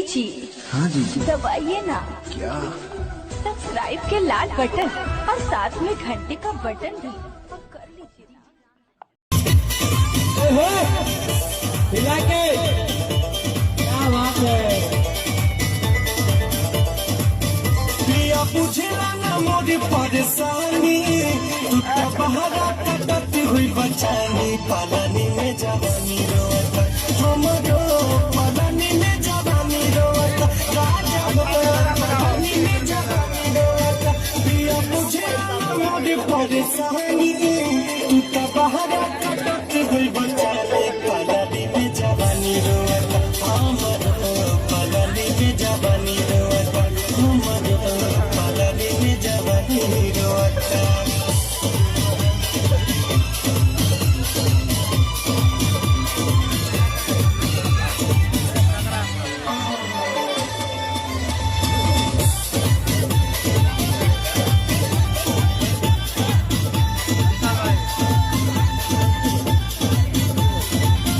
जी। हाँ दीदी। दबाइए ना। क्या? सब्सक्राइब के लाल बटन और साथ में घंटे का बटन भी कर लीजिए ना। क्या बात है। प्रिया बुझला ना मोरी परेशानी, तू तो बहरा कटती हुई बचानी, पालानी में जवानी रोता हमरो, पालानी में जवानी रोता राजा पालानी में जवानी रोता। प्रिया बुझला ना मोरी परेशानी,